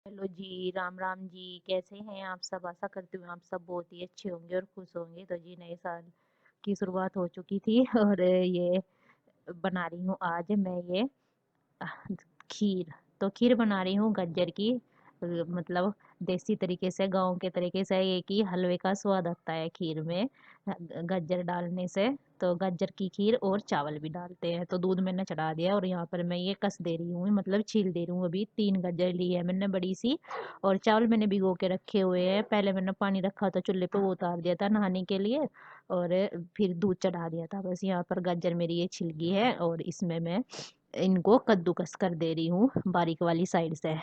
Hello जी, राम राम जी। कैसे हैं आप सब? आशा करती हूँ आप सब बहुत ही अच्छे होंगे और खुश होंगे। तो जी, नए साल की शुरुआत हो चुकी थी और ये बना रही हूँ आज मैं ये खीर। तो खीर बना रही हूँ गज्जर की। मतलब देसी तरीके से, गांव के तरीके से, ये कि हलवे का स्वाद आता है खीर में गज्जर डालने से। तो गज्जर की खीर और चावल भी डालते हैं। तो दूध मैंने चढ़ा दिया और यहाँ पर मैं ये कस दे रही हूँ, मतलब छील दे रही हूँ। अभी 3 गज्जर ली है मैंने बड़ी सी। और चावल मैंने भिगो के रखे हुए हैं। पहले मैंने पानी रखा था चूल्हे पे, वो उतार दिया था नहाने के लिए। और फिर दूध चढ़ा दिया था। बस यहाँ पर गाजर मेरी ये छिल गई है और इसमें मैं इनको कद्दूकस कर दे रही हूँ बारीक वाली साइड से।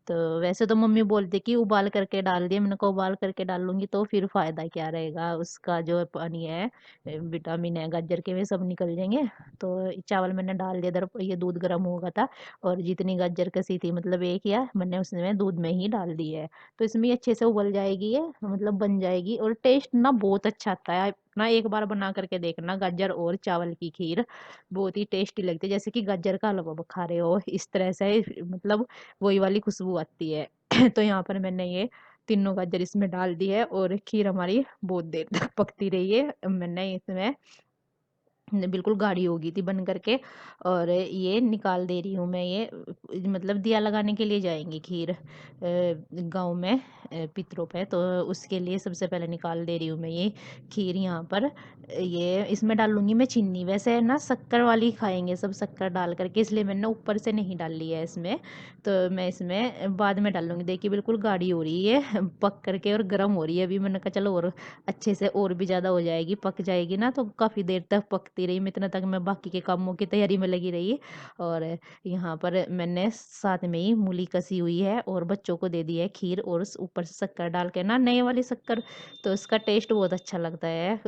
तो वैसे तो मम्मी बोलती कि उबाल करके डाल दिए। मैंने कहा उबाल करके डाल लूंगी तो फिर फायदा क्या रहेगा, उसका जो पानी है, विटामिन है गाजर के, वे सब निकल जाएंगे। तो चावल मैंने डाल दिया इधर, ये दूध गर्म हो गया था। और जितनी गाजर कसी थी, मतलब एक या मैंने उसमें दूध में ही डाल दी है। तो इसमें अच्छे से उबल जाएगी ये, मतलब बन जाएगी। और टेस्ट ना बहुत अच्छा आता है ना। एक बार बना करके देखना गाजर और चावल की खीर, बहुत ही टेस्टी लगती है। जैसे कि गाजर का हलवा खा रहे हो इस तरह से, मतलब वही वाली खुशबू आती है। तो यहाँ पर मैंने ये तीनों गाजर इसमें डाल दी है और खीर हमारी बहुत देर तक पकती रही है। मैंने इसमें बिल्कुल गाढ़ी हो गई थी बन करके। और ये निकाल दे रही हूँ मैं ये, मतलब दिया लगाने के लिए जाएंगी खीर गांव में, पितरों पे। तो उसके लिए सबसे पहले निकाल दे रही हूँ मैं ये खीर। यहाँ पर ये इसमें डालूंगी मैं चीनी। वैसे ना शक्कर वाली खाएंगे सब, शक्कर डाल करके, इसलिए मैंने ऊपर से नहीं डाल लिया है इसमें। तो मैं इसमें बाद में डालूंगी। देखिए बिल्कुल गाढ़ी हो रही है पक करके और गर्म हो रही है। अभी मैंने कहा चलो और अच्छे से और भी ज़्यादा हो जाएगी, पक जाएगी ना, तो काफ़ी देर तक पकती रही मैं। इतना तक मैं बाकी के कामों की तैयारी में लगी रही। और यहाँ पर मैंने साथ में ही मूली कसी हुई है और बच्चों को दे दी है खीर, और ऊपर से शक्कर डाल के ना, नए वाली शक्कर, तो इसका टेस्ट बहुत अच्छा लगता है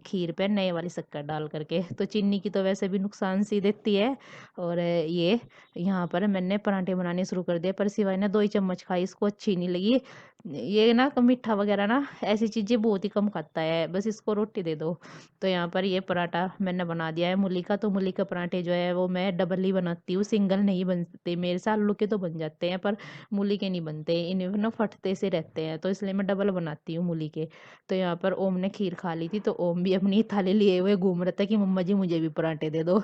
खीर पे नए वाली शक्कर डाल करके। तो चीनी की तो वैसे भी नुकसान सी देती है। और ये यहाँ पर मैंने पराठे बनाने शुरू कर दिए, पर सिवाय ने 2 ही चम्मच खाई, इसको अच्छी नहीं लगी। ये ना मीठा वगैरह ना, ऐसी चीज़ें बहुत ही कम खाता है, बस इसको रोटी दे दो। तो यहाँ पर ये पराठा मैंने बना दिया है मूली का। तो मूली के पराठे जो है वो मैं डबल ही बनाती हूँ, सिंगल नहीं बनते मेरे से। आलू के तो बन जाते हैं पर मूली के नहीं बनते, इन्हें ना फटते से रहते हैं, तो इसलिए मैं डबल बनाती हूँ मूली के। तो यहाँ पर ओम ने खीर खा ली थी, तो ओम भी अपनी थाली लिए हुए घूम रहा था कि मम्मा जी मुझे भी पराठे दे दो।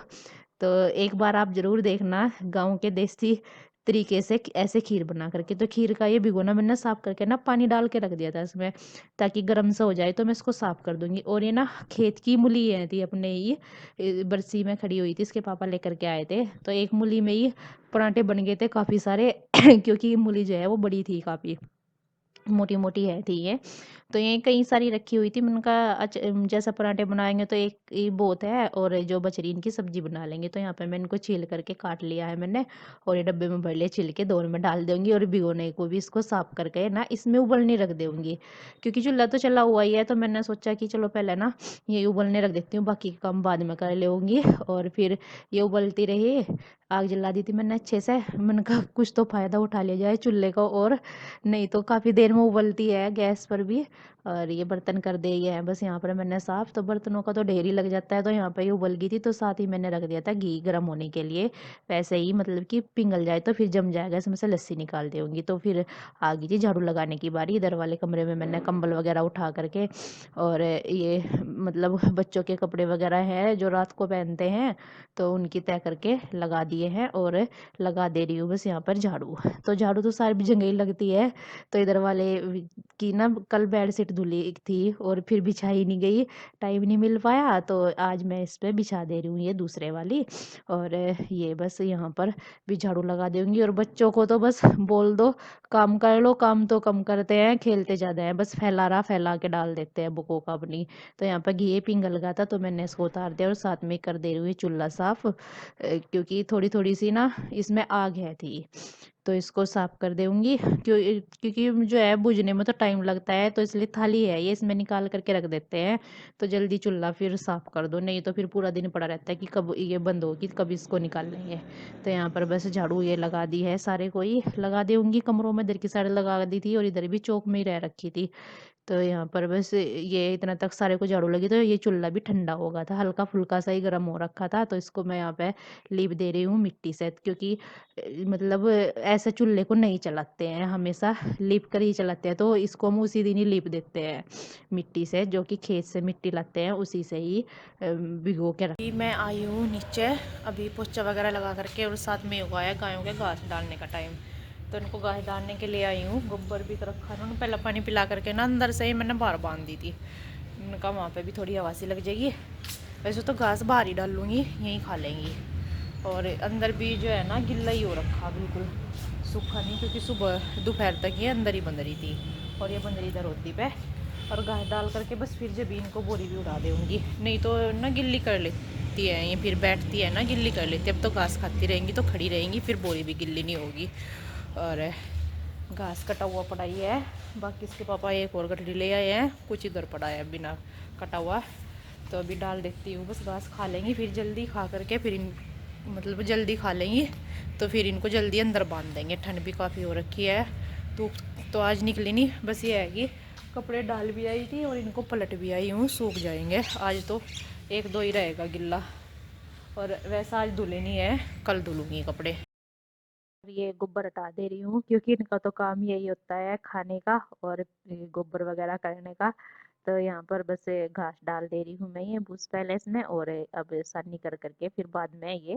तो एक बार आप ज़रूर देखना गाँव के देसी तरीके से ऐसे खीर बना करके। तो खीर का ये भिगोना मैंने साफ करके ना पानी डाल के रख दिया था इसमें, ताकि गर्म सा हो जाए। तो मैं इसको साफ कर दूंगी। और ये ना खेत की मूली है थी अपने ही, बरसी में खड़ी हुई थी, इसके पापा लेकर के आए थे। तो एक मूली में ही पराठे बन गए थे काफ़ी सारे क्योंकि मूली जो है वो बड़ी थी काफ़ी, मोटी मोटी है थी ये। तो ये कई सारी रखी हुई थी। मैंने उनका जैसा पराठे बनाएंगे तो एक ये बहुत है, और जो बच रही इनकी सब्जी बना लेंगे। तो यहाँ पे मैं इनको छील करके काट लिया है मैंने, और ये डब्बे में भर लिया, छिल के दोनों में डाल दूंगी। और भिगोने को भी इसको साफ करके ना इसमें उबलने रख दूंगी, क्योंकि चूल्हा तो चला हुआ ही है। तो मैंने सोचा कि चलो पहले ना ये उबलने रख देती हूँ, बाकी का काम बाद में कर लेंगी। और फिर ये उबलती रही। आग जला दी थी मैंने अच्छे से। मैंने कहा कुछ तो फ़ायदा उठा लिया जाए चूल्हे का, और नहीं तो काफ़ी देर में उबलती है गैस पर भी। और ये बर्तन कर दे ये है बस यहाँ पर मैंने साफ़। तो बर्तनों का तो ढेर ही लग जाता है। तो यहाँ पर ये उबल गई थी, तो साथ ही मैंने रख दिया था घी गर्म होने के लिए, वैसे ही मतलब कि पिघल जाए तो फिर जम जाएगा, इसमें से लस्सी निकाल दूँगी। तो फिर आ गई थी झाड़ू लगाने की बारी। इधर वाले कमरे में मैंने कंबल वगैरह उठा करके, और ये मतलब बच्चों के कपड़े वगैरह हैं जो रात को पहनते हैं, तो उनकी तय करके लगा दिए हैं। और लगा दे रही हूँ बस यहाँ पर झाड़ू। तो झाड़ू तो सारी जगह ही लगती है। तो इधर वाले की ना कल बेडशीट धुली थी और फिर बिछाई नहीं गई, टाइम नहीं मिल पाया। तो आज मैं इस पे बिछा दे रही हूँ ये दूसरे वाली। और ये बस यहाँ पर भी झाड़ू लगा दूंगी। और बच्चों को तो बस बोल दो काम कर लो, काम तो कम करते हैं, खेलते ज़्यादा हैं, बस फैला के डाल देते हैं बुकों का अपनी। तो यहाँ पर घी पिंगल लगा था, तो मैंने इसको उतार दिया और साथ में कर दे रही हूँ चूल्हा साफ, क्योंकि थोड़ी थोड़ी सी ना इसमें आग है थी। तो इसको साफ कर दूंगी, क्योंकि जो है बुझने में तो टाइम लगता है, तो इसलिए थाली है ये, इसमें निकाल करके रख देते हैं। तो जल्दी चूल्हा फिर साफ कर दो, नहीं तो फिर पूरा दिन पड़ा रहता है कि कब ये बंद होगी, कब इसको निकाल लेंगे। तो यहाँ पर बस झाड़ू ये लगा दी है, सारे को ही लगा दूंगी कमरों में। इधर की साइड लगा दी थी और इधर भी चौक में ही रह रखी थी। तो यहाँ पर बस ये इतना तक सारे को झाड़ू लगी, तो ये चूल्हा भी ठंडा हो गया था, हल्का-फुल्का सा ही गर्म हो रखा था। तो इसको मैं यहाँ पे लीप दे रही हूँ मिट्टी से, क्योंकि मतलब ऐसे चूल्हे को नहीं चलाते हैं, हमेशा लीप कर ही चलाते हैं। तो इसको हम उसी दिन ही लीप देते हैं मिट्टी से, जो कि खेत से मिट्टी लाते हैं उसी से ही भिगो के रख। मैं आई हूँ नीचे अभी पोछा वगैरह लगा करके, और साथ में हुआ है गायों के घास डालने का टाइम। तो इनको घास डालने के लिए आई हूँ। गोबर भी तो रखा है, पहले पानी पिला करके ना अंदर से ही मैंने बाहर बांध दी थी। उनका वहाँ पे भी थोड़ी हवा सी लग जाएगी। वैसे तो घास बाहर ही डाल लूँगी, यहीं खा लेंगी। और अंदर भी जो है ना गिल्ला ही हो रखा, बिल्कुल सूखा नहीं, क्योंकि सुबह दोपहर तक ये अंदर ही बंद रही थी। और ये बंद रही इधर होती पे, और घास डाल करके बस फिर जब इनको बोरी भी उड़ा दूँगी, नहीं तो ना गिल्ली कर लेती है ये, फिर बैठती है ना गिल्ली कर लेती है। अब तो घास खाती रहेंगी तो खड़ी रहेंगी, फिर बोरी भी गिल्ली नहीं होगी। और घास कटा हुआ पड़ा ही है, बाकी इसके पापा एक और गठरी ले आए हैं, कुछ इधर पड़ा है बिना कटा हुआ। तो अभी डाल देती हूँ, बस घास खा लेंगी, फिर जल्दी खा करके फिर इन मतलब जल्दी खा लेंगी, तो फिर इनको जल्दी अंदर बांध देंगे। ठंड भी काफ़ी हो रखी है, धूप तो आज निकली नहीं। बस ये है कि कपड़े डाल भी आई थी और इनको पलट भी आई हूँ, सूख जाएंगे। आज तो एक दो ही रहेगा गिल्ला, और वैसा आज धुले नहीं है, कल धुलूँगी कपड़े। ये गोबर हटा दे रही हूँ, क्योंकि इनका तो काम यही होता है खाने का और गोबर वगैरह करने का। तो यहाँ पर बस घास डाल दे रही हूँ मैं ये भूस पहले इसमें, और अब सन्नी कर करके फिर बाद में ये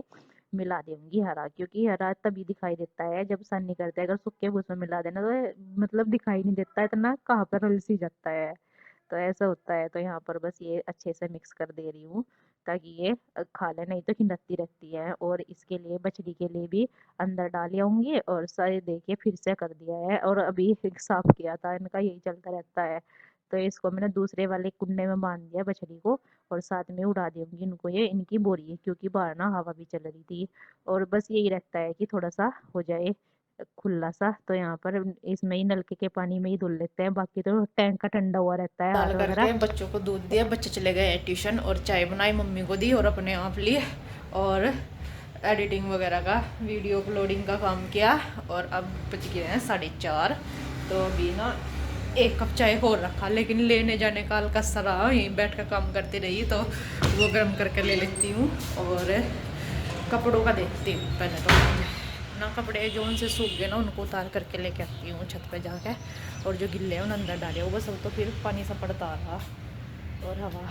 मिला दूंगी हरा, क्योंकि हरा तभी दिखाई देता है जब सन्नी करते हैं। अगर सूखे भूस में मिला देना तो मतलब दिखाई नहीं देता है इतना, कहाँ पर रलसी जाता है। तो ऐसा होता है। तो यहाँ पर बस ये अच्छे से मिक्स कर दे रही हूँ, ताकि ये खा ले, नहीं तो खिंडकती रहती है। और इसके लिए बछड़ी के लिए भी अंदर डाल आऊंगी, और सारे देखिए फिर से कर दिया है, और अभी साफ किया था। इनका यही चलता रहता है। तो इसको मैंने दूसरे वाले कुंडे में बांध दिया बछड़ी को, और साथ में उड़ा दूंगी इनको, ये इनकी बोरी है, क्योंकि बाहर ना हवा भी चल रही थी। और बस यही रहता है कि थोड़ा सा हो जाए खुला सा। तो यहाँ पर इसमें ही नलके के पानी में ही धुल लेते हैं, बाकी तो टैंक का ठंडा हुआ रहता है हाथ दाल वगैरह। करके बच्चों को दूध दिया, बच्चे चले गए ट्यूशन, और चाय बनाई मम्मी को दी और अपने आप लिए, और एडिटिंग वगैरह का वीडियो अपलोडिंग का काम किया। और अब बज गए हैं 4:30। तो अभी ना एक कप चाय और रखा, लेकिन लेने जाने का हल्का सरा, यहीं बैठ कर काम करती रही, तो वो गर्म करके ले लेती हूँ। और कपड़ों का देखती हूँ पहले तो, ना कपड़े जो उनसे सूख गए ना उनको उतार करके लेके आती हूँ छत पे जाके, और जो गिल्ले हैं उन अंदर डाले वो बस। अब तो फिर पानी सा पड़ता रहा, और हवा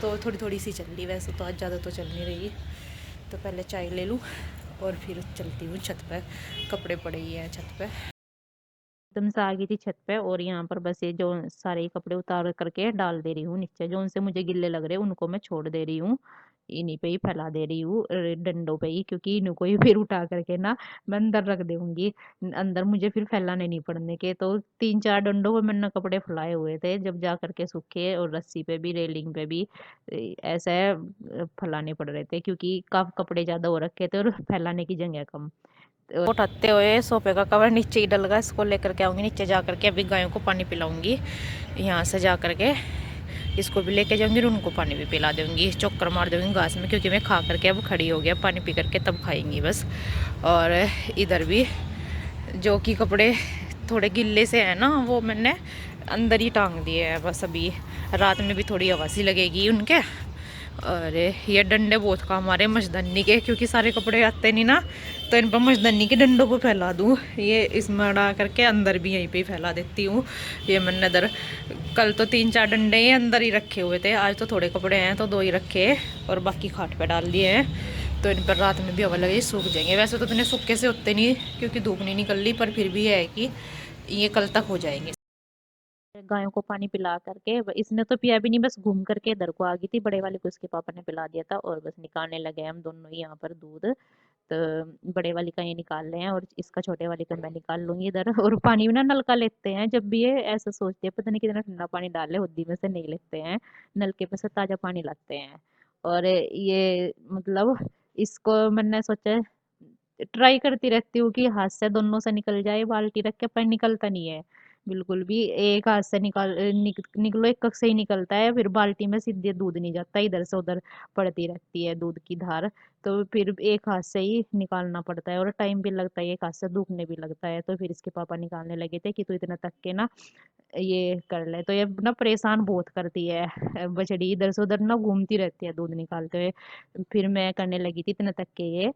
तो थोड़ी थोड़ी सी चल रही, वैसे तो आज ज़्यादा तो चल नहीं रही। तो पहले चाय ले लूँ और फिर चलती हूँ छत पे, कपड़े पड़े ही हैं छत पे। एकदम से आ गई थी छत पे, और यहाँ पर बस ये जो सारे ही कपड़े उतार करके डाल दे रही हूँ नीचे, जो उनसे मुझे गिल्ले लग रहे हैं उनको मैं छोड़ दे रही हूँ, इन्हीं पे ही फैला दे रही हूँ डंडों पे ही, क्योंकि इनको ही फिर उठा करके ना मैं अंदर रख दूंगी। अंदर मुझे फिर फैलाने नहीं पड़ने के। तो 3-4 डंडों पे मैंने कपड़े फैलाए हुए थे, जब जा करके सूखे, और रस्सी पे भी रेलिंग पे भी ऐसे फैलाने पड़ रहे थे, क्योंकि काफ कपड़े ज्यादा हो रखे थे और फैलाने की जगह कम। उठाते हुए सोफे का कवर नीचे ही डल गया, इसको लेकर के आऊँगी नीचे जा करके। अभी गायों को पानी पिलाऊंगी, यहाँ से जा करके इसको भी लेके जाऊंगी और उनको पानी भी पिला दूंगी, चक्कर मार दूंगी घास में, क्योंकि मैं खा करके अब खड़ी हो गया, पानी पी करके तब खाएंगी बस। और इधर भी जो कि कपड़े थोड़े गिल्ले से है ना, वो मैंने अंदर ही टांग दिए हैं बस। अभी रात में भी थोड़ी हवा सी लगेगी उनके। और ये डंडे बहुत काम आ रहे हैं मच्छरदानी के, क्योंकि सारे कपड़े आते नहीं ना, तो इन पर मच्छरदानी के डंडों को फैला दूँ। ये इसमें अड़ा करके अंदर भी यहीं पे ही फैला देती हूँ। ये मैंने इधर कल तो 3-4 डंडे ही अंदर ही रखे हुए थे, आज तो थोड़े कपड़े हैं तो 2 ही रखे, और बाकी खाट पे डाल दिए हैं। तो इन पर रात में भी हवा लगे सूख जाएंगे। वैसे तो इतने सूखे से होते नहीं, क्योंकि धूप नहीं निकल रही, पर फिर भी है कि ये कल तक हो जाएंगे। गायों को पानी पिला करके इसने तो पिया भी नहीं, बस घूम करके इधर को आ गई थी, बड़े वाले को उसके पापा ने पिला दिया था, और बस निकालने लगे हम दोनों ही यहाँ पर दूध। तो बड़े वाली का ये निकाल रहे हैं, और इसका छोटे वाली का मैं निकाल लूंगी इधर। और पानी भी ना नलका लेते हैं जब भी, ये ऐसा सोचते हैं पता नहीं कितना ठंडा पानी डाले, हुद्दी में से नहीं लेते हैं, नलके पे से ताजा पानी लाते हैं। और ये मतलब इसको मैंने सोचा, ट्राई करती रहती हूँ कि हाथ से दोनों से निकल जाए बाल्टी रख के, पर निकलता नहीं है बिल्कुल भी। एक हाथ से निकलो, एक कक से ही निकलता है, फिर बाल्टी में सीधे दूध नहीं जाता, इधर से उधर पड़ती रहती है दूध की धार। तो फिर एक हाथ से ही निकालना पड़ता है, और टाइम भी लगता है, एक हाथ से दुखने भी लगता है। तो फिर इसके पापा निकालने लगे थे कि तू इतना तक के ना ये कर ले। तो ये ना परेशान बहुत करती है बछड़ी, इधर से उधर ना घूमती रहती है दूध निकालते हुए। फिर मैं करने लगी थी इतने तक के ये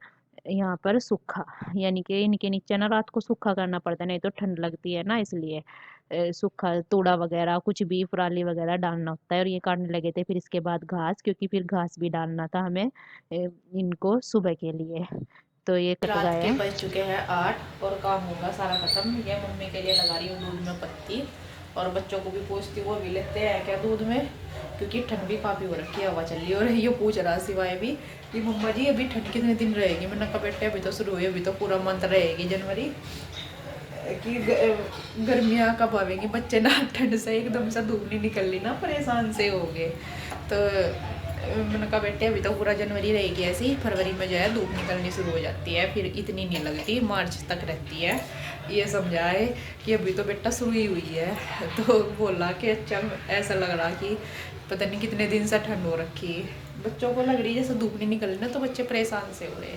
यहाँ पर सूखा, यानी कि इनके नीचे ना रात को सूखा करना पड़ता है, नहीं तो ठंड लगती है ना, इसलिए सूखा तोड़ा वगैरह कुछ भी पराली वगैरह डालना होता है। और ये काटने लगे थे फिर इसके बाद घास, क्योंकि फिर घास भी डालना था हमें इनको सुबह के लिए। तो ये कट रात गए के हैं। बज चुके हैं 8 और काम होगा सारा खत्म। ये मम्मी के लिए लगा रही हूँ दूध में पत्ती, और बच्चों को भी पूछती हूँ वो भी लेते हैं क्या दूध में, क्योंकि ठंड भी काफ़ी हो रखी है, हवा चल रही है। और ये पूछ रहा सिवाय भी कि मम्मा जी अभी ठंड कितने दिन रहेगी। मैंने कहा बेटे अभी तो शुरू हुई, अभी तो पूरा मंथ रहेगी जनवरी कि गर्मियाँ कब आवेंगी। बच्चे ना ठंड से एकदम से धूप नहीं निकलनी ना, परेशान से हो गए। तो मैंने कहा बेटे अभी तो पूरा जनवरी रहेगी ऐसे ही, फरवरी में जो है धूप निकलनी शुरू हो जाती है, फिर इतनी नहीं लगती, मार्च तक रहती है। ये समझाए कि अभी तो बेटा शुरू ही हुई है। तो बोला कि अच्छा, ऐसा लग रहा कि पता नहीं कितने दिन से ठंड हो रखी। बच्चों को लग रही है जैसे धूप नहीं निकल रही ना, तो बच्चे परेशान से हो रहे।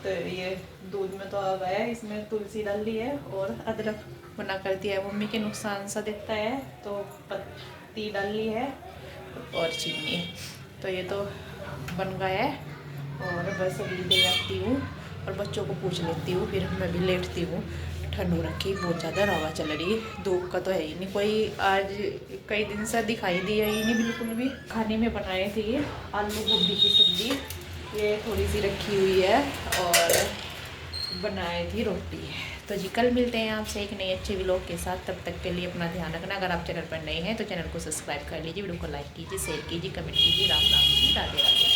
तो ये दूध में तो आ गया है, इसमें तुलसी डाल ली है और अदरक बना कर दिया है, मम्मी के नुकसान सा देता है तो पत्ती डाल ली है और चीनी। तो ये तो बन गया है और बस अभी दे आती हूँ और बच्चों को पूछ लेती हूँ, फिर मैं भी लेटती हूँ। ठंड हो रखी, बहुत ज़्यादा हवा चल रही, धूप का तो है ही नहीं कोई। आज कई दिन से दिखाई दिया ही नहीं बिल्कुल भी। खाने में बनाए थे ये आलू गोभी की सब्ज़ी, ये थोड़ी सी रखी हुई है, और बनाई थी रोटी। तो जी कल मिलते हैं आपसे एक नए अच्छे व्लॉग के साथ। तब तक के लिए अपना ध्यान रखना। अगर आप चैनल पर नए हैं तो चैनल को सब्सक्राइब कर लीजिए, वीडियो को लाइक कीजिए, शेयर कीजिए, कमेंट कीजिए। राम राम जी, राधे राधे।